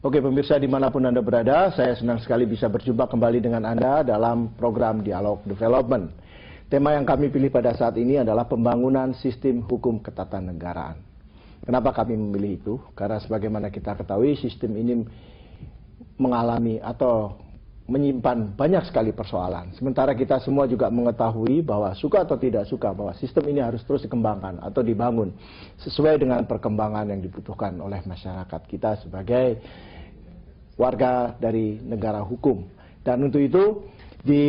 Oke pemirsa dimanapun Anda berada, saya senang sekali bisa berjumpa kembali dengan Anda dalam program Dialog Development. Tema yang kami pilih pada saat ini adalah pembangunan sistem hukum ketatanegaraan. Kenapa kami memilih itu? Karena sebagaimana kita ketahui sistem ini mengalami atau menyimpan banyak sekali persoalan. Sementara kita semua juga mengetahui bahwa suka atau tidak suka bahwa sistem ini harus terus dikembangkan atau dibangun sesuai dengan perkembangan yang dibutuhkan oleh masyarakat kita sebagai warga dari negara hukum. Dan untuk itu di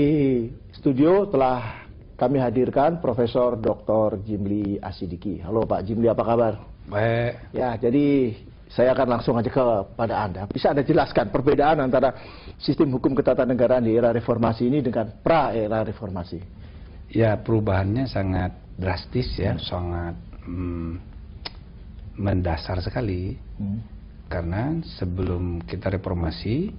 studio telah kami hadirkan Profesor Dr. Jimli Asidiki. Halo Pak Jimli, apa kabar? Baik. Ya, jadi saya akan langsung aja kepada Anda. Bisa Anda jelaskan perbedaan antara sistem hukum ketatanegaraan di era reformasi ini dengan pra-era reformasi? Ya, perubahannya sangat drastis ya, sangat mendasar sekali. Karena sebelum kita reformasi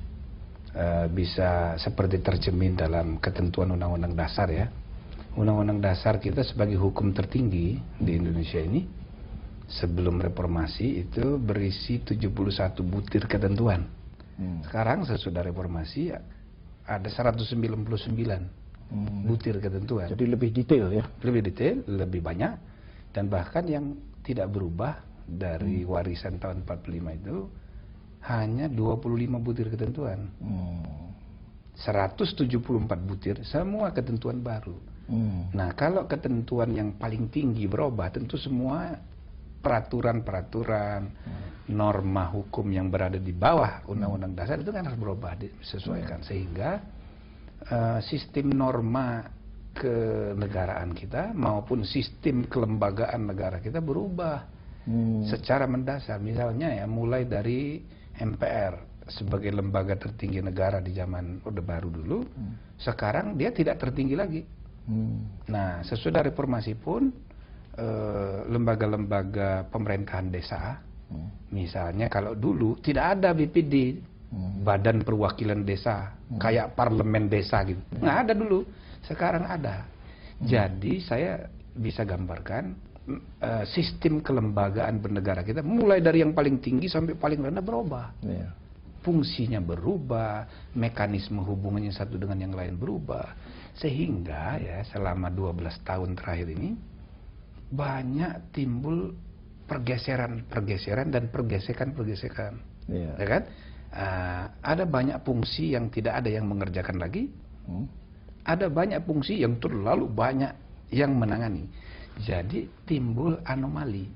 bisa seperti tercermin dalam ketentuan Undang-Undang Dasar ya. Undang-Undang Dasar kita sebagai hukum tertinggi di Indonesia ini sebelum reformasi itu berisi 71 butir ketentuan. Sekarang sesudah reformasi ada 199 butir ketentuan. Jadi lebih detail ya? Lebih detail, lebih banyak, dan bahkan yang tidak berubah dari warisan tahun 45 itu hanya 25 butir ketentuan. 174 butir, semua ketentuan baru. Nah, kalau ketentuan yang paling tinggi berubah, tentu semua peraturan-peraturan, norma hukum yang berada di bawah Undang-Undang Dasar itu kan harus berubah, disesuaikan. Sehingga sistem norma kenegaraan kita maupun sistem kelembagaan negara kita berubah secara mendasar. Misalnya ya, mulai dari MPR sebagai lembaga tertinggi negara di zaman Orde Baru dulu, sekarang dia tidak tertinggi lagi. Nah, sesudah reformasi pun lembaga-lembaga pemerintahan desa, misalnya kalau dulu tidak ada BPD, Badan Perwakilan Desa, kayak parlemen desa gitu, nggak ada dulu, sekarang ada. Jadi saya bisa gambarkan sistem kelembagaan bernegara kita mulai dari yang paling tinggi sampai paling rendah berubah. Fungsinya berubah, mekanisme hubungannya satu dengan yang lain berubah, sehingga ya selama 12 tahun terakhir ini banyak timbul pergeseran dan pergesekan. Ya kan? Ada banyak fungsi yang tidak ada yang mengerjakan lagi, ada banyak fungsi yang terlalu banyak yang menangani. Jadi timbul anomali.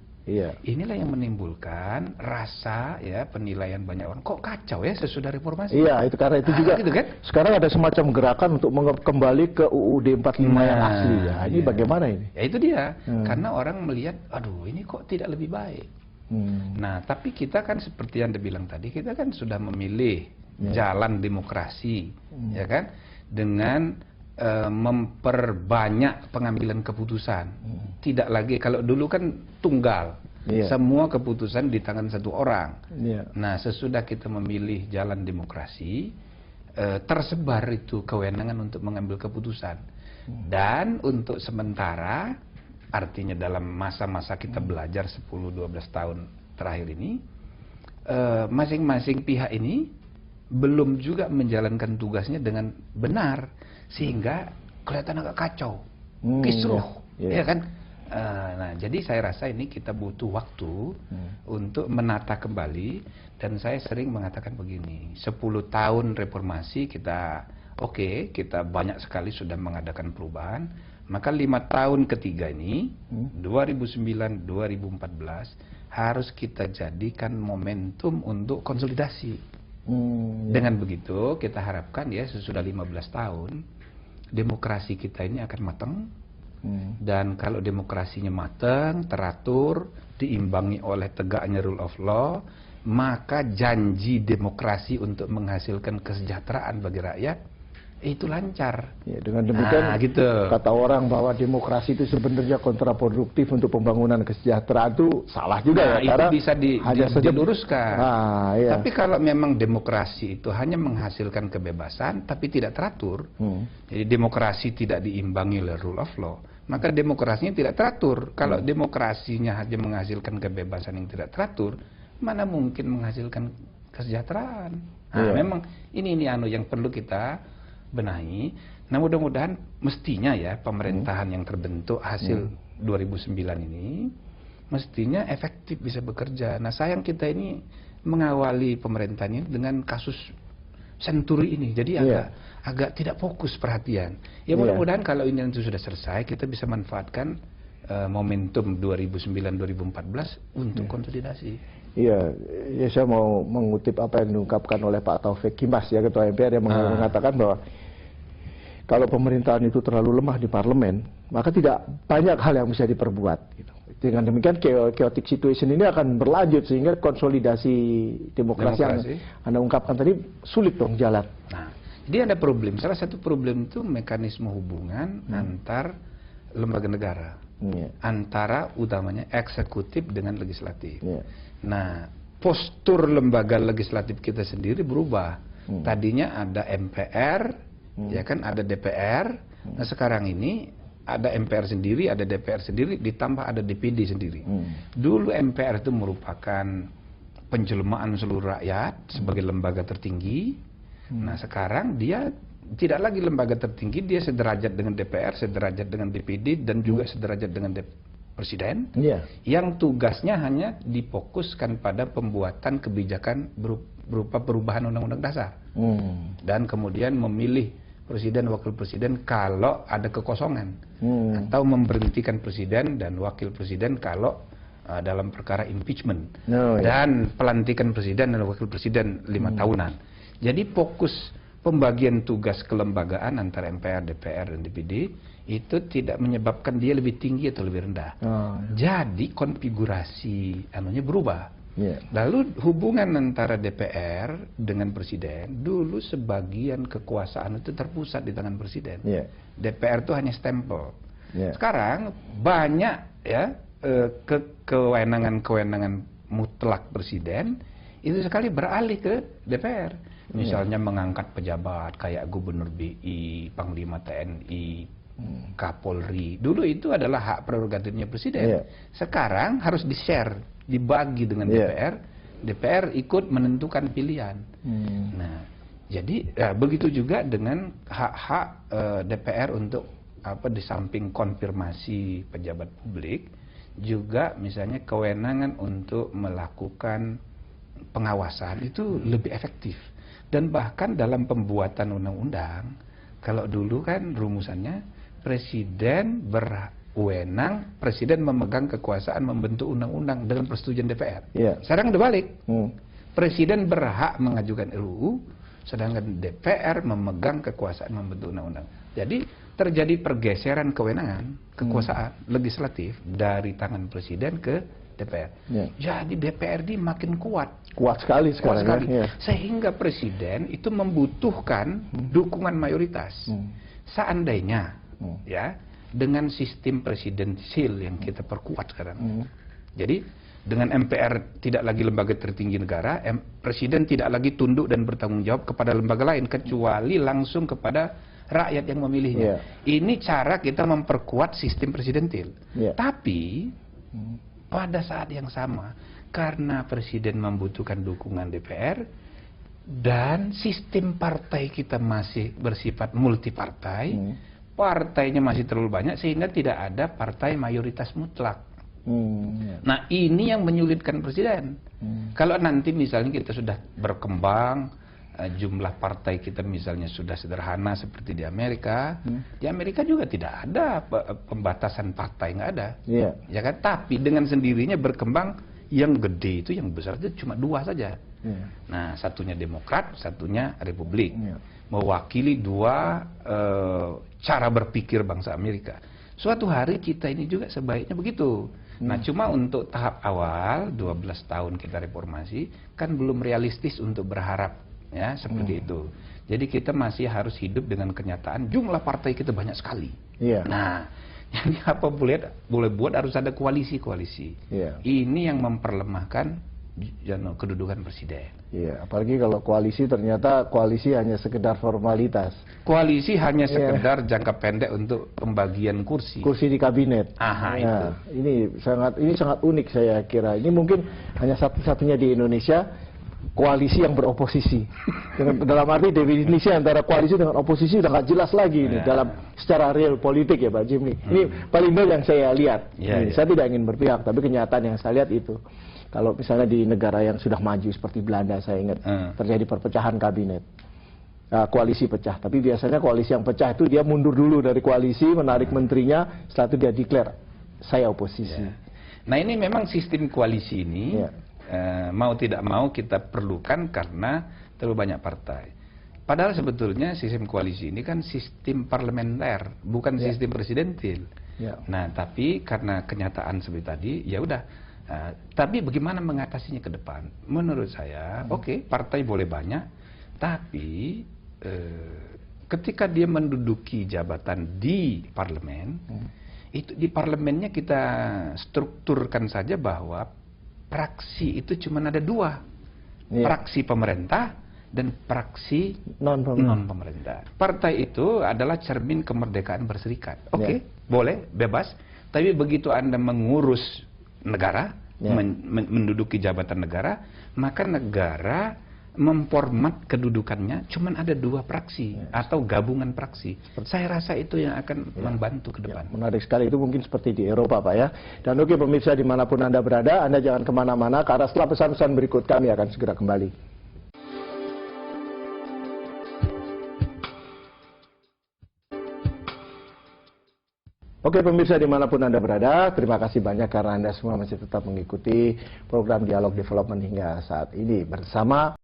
Inilah yang menimbulkan rasa ya penilaian banyak orang kok kacau ya sesudah reformasi. Iya, itu karena itu juga gitu kan? Sekarang ada semacam gerakan untuk kembali ke UUD 45 yang asli ya. Ini bagaimana ini? Ya itu dia. Karena orang melihat, aduh ini kok tidak lebih baik. Nah, tapi kita kan seperti yang Anda bilang tadi, kita kan sudah memilih jalan demokrasi, ya kan? Dengan memperbanyak pengambilan keputusan. Tidak lagi, kalau dulu kan tunggal, semua keputusan di tangan satu orang. Nah, sesudah kita memilih jalan demokrasi, tersebar itu kewenangan untuk mengambil keputusan. Dan untuk sementara, artinya dalam masa-masa kita belajar 10-12 tahun terakhir ini, masing-masing pihak ini belum juga menjalankan tugasnya dengan benar, sehingga kelihatan agak kacau, kisruh, ya kan? Nah, jadi saya rasa ini kita butuh waktu untuk menata kembali, dan saya sering mengatakan begini, 10 tahun reformasi kita kita banyak sekali sudah mengadakan perubahan, maka 5 tahun ketiga ini, 2009-2014, harus kita jadikan momentum untuk konsolidasi. Dengan begitu, kita harapkan ya sesudah 15 tahun, demokrasi kita ini akan matang. Dan kalau demokrasinya matang, teratur, diimbangi oleh tegaknya rule of law, maka janji demokrasi untuk menghasilkan kesejahteraan bagi rakyat itu lancar. Ya, dengan demikian gitu. Kata orang bahwa demokrasi itu sebenarnya kontraproduktif untuk pembangunan kesejahteraan itu salah juga ya. Itu bisa diluruskan. Tapi kalau memang demokrasi itu hanya menghasilkan kebebasan tapi tidak teratur, jadi demokrasi tidak diimbangi oleh rule of law, maka demokrasinya tidak teratur. Kalau demokrasinya hanya menghasilkan kebebasan yang tidak teratur, mana mungkin menghasilkan kesejahteraan. Nah, memang ini yang perlu kita benahi. Nah, mudah-mudahan mestinya ya pemerintahan yang terbentuk hasil 2009 ini mestinya efektif bisa bekerja. Nah, sayang kita ini mengawali pemerintahan ini dengan kasus Senturi ini, jadi agak tidak fokus perhatian. Ya mudah-mudahan kalau ini nanti sudah selesai, kita bisa manfaatkan momentum 2009-2014 untuk konsolidasi. Iya, ya saya mau mengutip apa yang diungkapkan oleh Pak Taufik Kimas ya, Ketua MPR, yang mengatakan bahwa kalau pemerintahan itu terlalu lemah di parlemen, maka tidak banyak hal yang bisa diperbuat. Gitu. Dengan demikian chaotic situation ini akan berlanjut sehingga konsolidasi demokrasi yang Anda ungkapkan tadi sulit dong jalan. Nah, jadi ada problem. Salah satu problem itu mekanisme hubungan antar lembaga negara, antara utamanya eksekutif dengan legislatif. Nah, postur lembaga legislatif kita sendiri berubah. Tadinya ada MPR, ya kan, ada DPR. Nah, sekarang ini ada MPR sendiri, ada DPR sendiri, ditambah ada DPD sendiri. Dulu MPR itu merupakan penjelmaan seluruh rakyat sebagai lembaga tertinggi. Nah, sekarang dia tidak lagi lembaga tertinggi, dia sederajat dengan DPR, sederajat dengan DPD, dan juga sederajat dengan Presiden. Yang tugasnya hanya difokuskan pada pembuatan kebijakan berupa perubahan Undang-Undang Dasar. Dan kemudian memilih Presiden, Wakil Presiden kalau ada kekosongan, atau memberhentikan Presiden dan Wakil Presiden kalau dalam perkara impeachment, dan pelantikan Presiden dan Wakil Presiden 5 tahunan. Jadi fokus pembagian tugas kelembagaan antara MPR, DPR, dan DPD itu tidak menyebabkan dia lebih tinggi atau lebih rendah. Jadi konfigurasi anunya berubah. Lalu hubungan antara DPR dengan Presiden, dulu sebagian kekuasaan itu terpusat di tangan Presiden. DPR itu hanya stempel. Sekarang banyak ya kewenangan-kewenangan mutlak Presiden itu sekali beralih ke DPR. Misalnya mengangkat pejabat kayak Gubernur BI, Panglima TNI, Kapolri. Dulu itu adalah hak prerogatifnya Presiden. Sekarang harus di-share, dibagi dengan DPR. DPR ikut menentukan pilihan. Nah, jadi begitu juga dengan hak-hak DPR untuk di samping konfirmasi pejabat publik, juga misalnya kewenangan untuk melakukan pengawasan itu lebih efektif. Dan bahkan dalam pembuatan undang-undang, kalau dulu kan rumusannya Presiden berwenang, Presiden memegang kekuasaan membentuk undang-undang dengan persetujuan DPR. Sekarang dibalik, Presiden berhak mengajukan RUU, sedangkan DPR memegang kekuasaan membentuk undang-undang. Jadi terjadi pergeseran kewenangan kekuasaan legislatif dari tangan Presiden ke DPR. Jadi DPR ini makin kuat sekali sekarang. Sehingga Presiden itu membutuhkan dukungan mayoritas. Seandainya ya dengan sistem presidensil yang kita perkuat sekarang. Jadi dengan MPR tidak lagi lembaga tertinggi negara, Presiden tidak lagi tunduk dan bertanggung jawab kepada lembaga lain kecuali langsung kepada rakyat yang memilihnya. Ini cara kita memperkuat sistem presidensil. Tapi pada saat yang sama, karena Presiden membutuhkan dukungan DPR dan sistem partai kita masih bersifat multipartai, partainya masih terlalu banyak sehingga tidak ada partai mayoritas mutlak. Nah, ini yang menyulitkan Presiden. Kalau nanti misalnya kita sudah berkembang, jumlah partai kita misalnya sudah sederhana seperti di Amerika, di Amerika juga tidak ada pembatasan partai, nggak ada, ya kan? Tapi dengan sendirinya berkembang, yang gede itu, yang besar itu cuma 2 saja. Nah, satunya Demokrat, satunya Republik, mewakili 2 cara berpikir bangsa Amerika. Suatu hari kita ini juga sebaiknya begitu. Nah, cuma untuk tahap awal 12 tahun kita reformasi kan belum realistis untuk berharap ya seperti itu. Jadi kita masih harus hidup dengan kenyataan jumlah partai kita banyak sekali. Nah, jadi apa boleh buat harus ada koalisi-koalisi. Ini yang memperlemahkan kedudukan Presiden. Apalagi kalau koalisi ternyata koalisi hanya sekedar formalitas. Koalisi hanya sekedar jangka pendek untuk pembagian kursi. Kursi di kabinet. Itu. Ini sangat unik saya kira. Ini mungkin hanya satu-satunya di Indonesia koalisi yang beroposisi. Dalam arti definisi antara koalisi dengan oposisi udah nggak jelas lagi ini dalam secara real politik ya Pak Jim nih. Ini paling banyak yang saya lihat. Saya tidak ingin berpihak, tapi kenyataan yang saya lihat itu. Kalau misalnya di negara yang sudah maju seperti Belanda, saya ingat terjadi perpecahan kabinet. Koalisi pecah, tapi biasanya koalisi yang pecah itu dia mundur dulu dari koalisi, menarik menterinya, setelah itu dia declare saya oposisi. Nah ini memang sistem koalisi ini mau tidak mau kita perlukan karena terlalu banyak partai. Padahal sebetulnya sistem koalisi ini kan sistem parlementer, bukan sistem presidentil. Nah tapi karena kenyataan seperti tadi, ya udah. Tapi bagaimana mengatasinya ke depan? Menurut saya, oke, partai boleh banyak, tapi ketika dia menduduki jabatan di parlemen, itu di parlemennya kita strukturkan saja bahwa praksi itu cuma ada dua, praksi pemerintah dan praksi non pemerintah. Partai itu adalah cermin kemerdekaan berserikat. Oke, boleh, bebas. Tapi begitu Anda mengurus negara, menduduki jabatan negara, maka negara memformat kedudukannya cuman ada dua praksi atau gabungan praksi. Saya rasa itu yang akan membantu ke depan. Menarik sekali, itu mungkin seperti di Eropa Pak ya. Dan oke pemirsa dimanapun Anda berada, Anda jangan kemana-mana karena setelah pesan-pesan berikut kami akan segera kembali. Oke pemirsa dimanapun Anda berada, terima kasih banyak karena Anda semua masih tetap mengikuti program Dialog Development hingga saat ini bersama